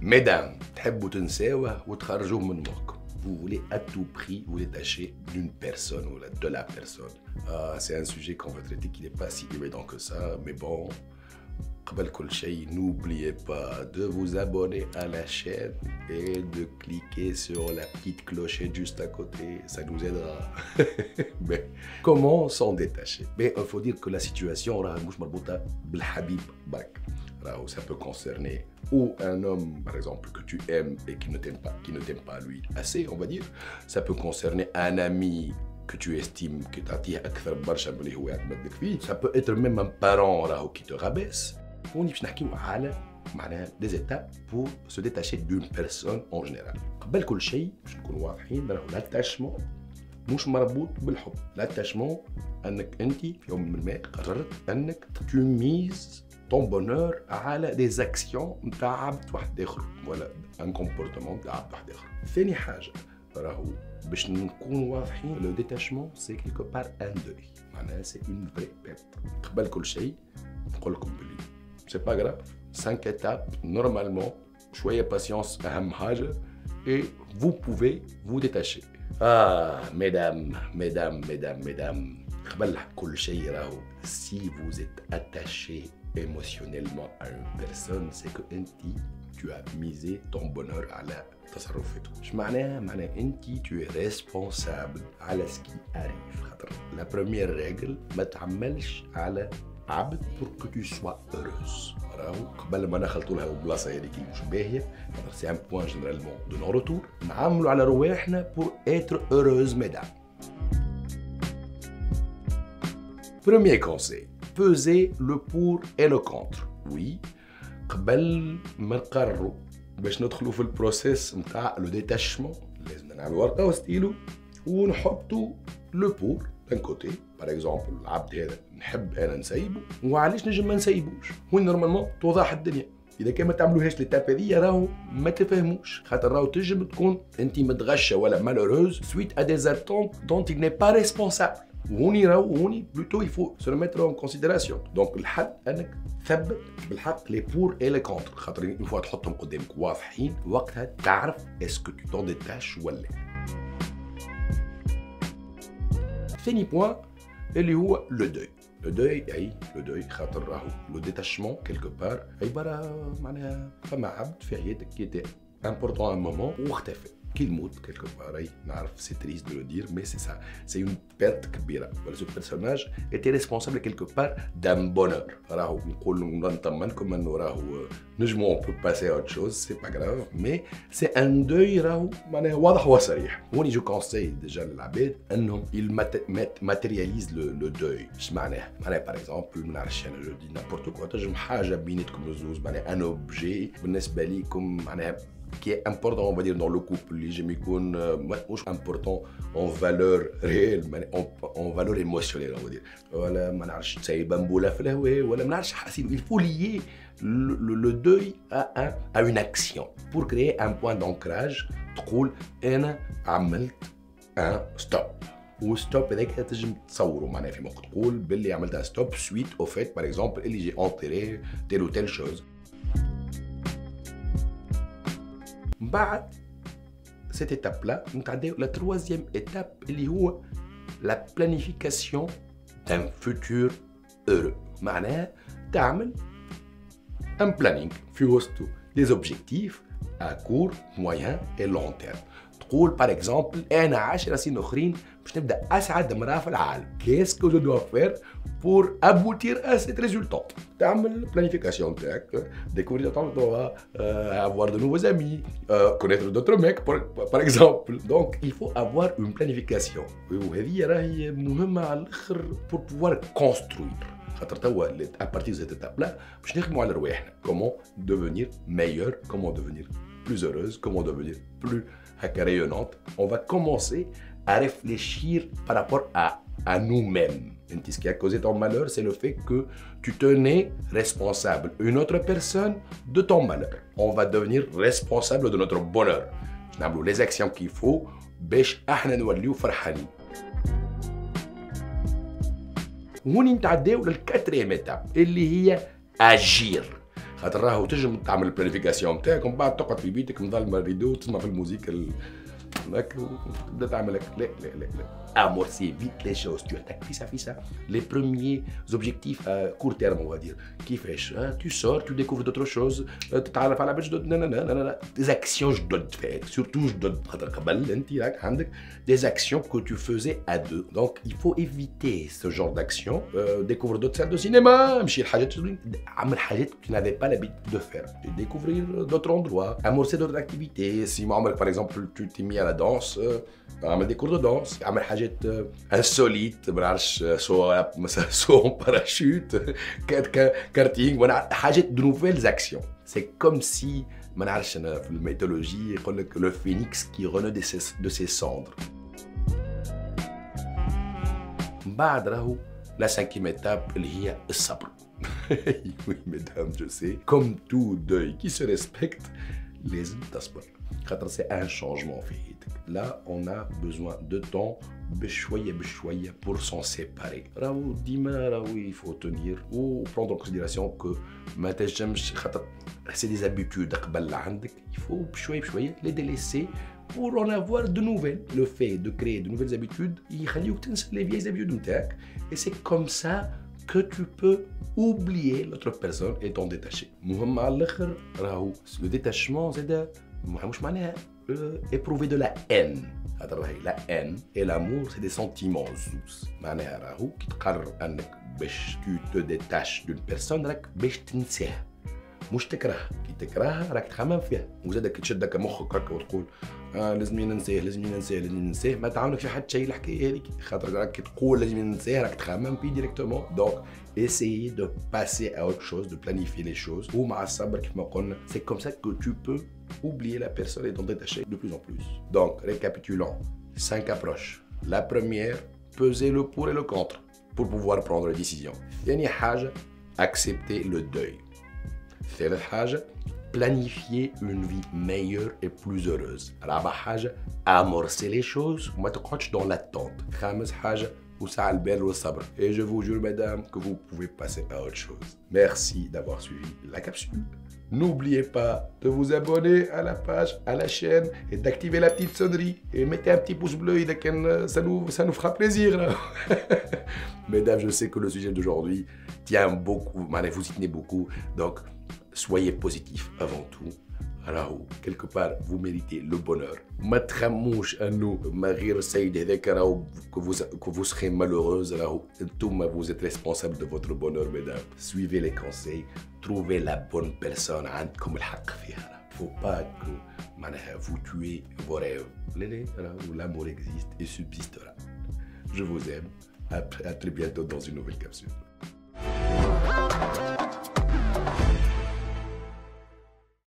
Mesdames, تحبوا تنساوه وتخرجوه من مخكم. Vous voulez à tout prix vous détacher d'une personne ou de la personne. Ah, c'est un sujet qu'on va traiter qui n'est pas si évident que ça, mais bon, قبل كل شيء, n'oubliez pas de vous abonner à la chaîne et de cliquer sur la petite clochette juste à côté, ça nous aidera. Mais comment s'en détacher? Mais il faut dire que la situation مش مربوطة بالحبيب برك. Ça peut concerner ou un homme, par exemple, que tu aimes et qui ne t'aime pas lui assez, on va dire. Ça peut concerner un ami que tu estimes que تعطيه أكثر برشا من اللي هو يعتمد لك فيه. Ça peut être même un parent qui te rabaisse. On باش نحكيو على معناها des étapes pour se détacher d'une personne en général. قبل كل شيء باش نكونوا واضحين راهو l'attachement مش مربوط بالحب. L'attachement انك انت في يوم من الأيام قررت انك tu mises ton bonheur على des actions نتاع عبد واحد اخر ولا un comportement نتاع عبد واحد اخر. ثاني حاجه راهو باش نكونوا واضحين le détachement c'est quelque part un deuil. معناها c'est une vraie perte. قبل كل شيء نقول لكم بلي c'est pas grave. 5 étapes, normalement, soyez patience, et vous pouvez vous détacher. Ah, mesdames, si vous êtes attaché émotionnellement à une personne, c'est que tu as misé ton bonheur à la تصرفته. معناها tu es responsable على ce qui arrive. La première règle, ما تعملش على عبد pour que tu sois heureuse. راهو قبل ما نخلطوا لها البلاصه هذيك اللي مش باهيه، سي ان بوين جينيرالمون دو نون روتور، نعملوا على رواحنا pour être heureuse mesdames. Premier conseil, peser le pour et le contre. Oui, قبل ما نقرروا باش ندخلوا في البروسيس نتاع لو ديتاشمون لازم نعملوا ورقه وستيلو ونحطوا لو بور d'un côté, par exemple, العبد هذا نحب انا نسيبه وعلاش نجم ما نسيبوش. هو نورمالمون توضح الدنيا. اذا كان ما تعملوهاش ليتاب هذيا راهو ما تفهموش، خاطر راهو تنجم تكون انت متغشه ولا malheureuse suite à des attentes dont il n'est pas responsable. وهوني plutôt il faut se remettre en considération. Donc الحد انك تثبت بالحق لي بور اي لي كونتر، خاطر une fois تحطهم قدامك واضحين وقتها تعرف اسكو tu t'en détaches ولا. ثاني بوان اللي هو لو دوي. لو دوي خاطر راهو لو ديتاشمون كيلكو بار عباره معناها فما عبد في حياتك كي تي امبورطون ان مومون واختفى كي الموت كيلكو بار. نعرف سي تريست دو لو دير مي سي سا سي اون بيرت كبيره. ولا سو بيرسوناج ايتي ريسبونسابل كيلكو بار دان بونور. راهو نقولوا نطمنكم انه راهو نجمو اون بو باسي اوت شوز سي با غراف مي سي ان دوي راهو معناها واضح وصريح. هوني جو كونساي ديجا للعباد انهم ماتيرياليز لو دوي. اش معناها؟ معناها باغ اكزومبل ما نعرفش انا جو دي نابورتو كوا تنجم حاجه بيناتكم الزوز معناها ان اوبجي بالنسبه ليكم معناها qui est important on va dire dans le couple اللي يجم يكون مش important en valeur réelle en valeur émotionnelle on va dire. ولا ما نعرفش تسيب مبوله في الهواء ولا ما نعرفش حاسين. il faut lier le deuil à une action pour créer un point d'ancrage. تقول انا عملت un stop وستوب هذاك تنجم تصوروا معناها في مخك تقول باللي عملت un stop suite au fait par exemple اللي جي enterré telle ou telle chose. بعد cette étape-là, نتعداو la troisième étape اللي هو la planification d'un futur heureux. معناها تعمل un planning في وسطو des objectifs à court, moyen et long terme. تقول par exemple أنا 10 سنين أخرين باش نبدأ أسعد امرأة في العالم. Qu'est-ce que je dois faire pour aboutir à cet résultat? تعمل planification نتاعك، découvrir ton droit, avoir de nouveaux amis, connaître d'autres mecs par exemple. Donc il faut avoir une planification. وهذه راهي مهمة على الآخر pour pouvoir construire. خاطر توا à partir de cette étape-là باش نخدموا على رواحنا. Comment devenir meilleur, comment devenir plus heureuse, comment devenir plus rayonnante. On va commencer à réfléchir par rapport à nous-mêmes. Ce qui a causé ton malheur, c'est le fait que tu tenais responsable une autre personne de ton malheur. On va devenir responsable de notre bonheur. نعملوا les actions qu'il faut باش احنا نوليو فرحانين. وهوني نتعداو للكاتريام ايتاب اللي هي agir. خاطر راهو تنجم تعمل البلانيفيكاسيون نتاعك ومن بعد تقعد في بيتك مظلمه الريدو وتسمع في الموسيقى هناك وتبدا تعمل لك لا لا لا لا. Amorcer vite les choses, tu attaques fissa. Les premiers objectifs à court terme, on va dire. كيفاش tu sors, tu découvres d'autres choses, تتعرف على باش des actions je dois te faire, surtout je dois خاطر قبل انت راك عندك des actions que tu faisais à deux. Donc il faut éviter ce genre d'action. Découvrir d'autres salles de cinéma, مشي لحاجات عمل حاجات que tu n'avais pas l'habitude de faire. Découvrir d'autres endroits, amorcer d'autres activités. Si moi par exemple tu t'es mis à la danse, عمل des cours de danse, عمل حاجات insolites, ما نعرفش سواء en parachute, karting, voilà, حاجات de nouvelles actions. C'est comme si ما نعرفش انا في الميثولوجي يقول لك le phénix qui renaît de ses cendres. من بعد راهو la cinquième étape اللي هي الصبر. Oui mesdames, je sais, comme tout deuil qui se respecte, لازم تصبر. خاطر c'est un changement في حياتك. Là on a besoin de temps بشوية pour s'en séparer. راهو ديما راهو il faut tenir ou prendre en considération que ما تنجمش خاطر c'est des habitudes قبل عندك. Il faut بشوية les délaisser pour en avoir de nouvelles. Le fait de créer de nouvelles habitudes يخليوك تنسى les vieilles habitudes نتاعك. Et c'est comme ça que tu peux oublier l'autre personne et t'en détacher. مهم على الاخر راهو le détachement زاد مش معناها éprouver de la haine. La haine et l'amour, c'est des sentiments زوز. معناها راهو كي تقرر انك باش tu te détaches d'une personne راك باش تنساها مش تكرهها. كي تكرهها راك تخمم فيها وزادك كي تشدك مخك هكا وتقول لازم ننساه ما تعاونك في حتى شيء الحكايه هذيك خاطر راك كي تقول لازم ننساه راك تخمم فيه ديريكتومون. دونك essayez de passer à autre chose, de planifier les choses. ومع الصبر كيف ما قلنا c'est comme ça que tu peux oublier la personne et t'en détacher de plus en plus. Donc récapitulons 5 approches. La première, peser le pour et le contre pour pouvoir prendre les décisions. ثاني حاجه accepter le deuil. ثالث حاجه planifier une vie meilleure et plus heureuse. رابع حاجه amorcer les choses وما تقعدش dans l'attente. خامس حاجه وسع البال والصبر. Et je vous jure mesdames que vous pouvez passer à autre chose. Merci d'avoir suivi la capsule. N'oubliez pas de vous abonner à la page, à la chaîne et d'activer la petite sonnerie. Et mettez un petit pouce bleu, ça nous fera plaisir. Mesdames, je sais que le sujet d'aujourd'hui tient beaucoup, vous y tenez beaucoup. Donc, soyez positifs avant tout. Alors, quelque part, vous méritez le bonheur. ما تخموش انه ما غير السيد هذاك راهو que vous serez malheureuse. راهو انتم vous êtes responsable de votre bonheur, mesdames. Suivez les conseils, trouvez la bonne personne عندكم الحق فيها. Faut pas que معناها vous tuez vos rêves. L'amour existe et subsistera. Je vous aime. À très bientôt dans une nouvelle capsule.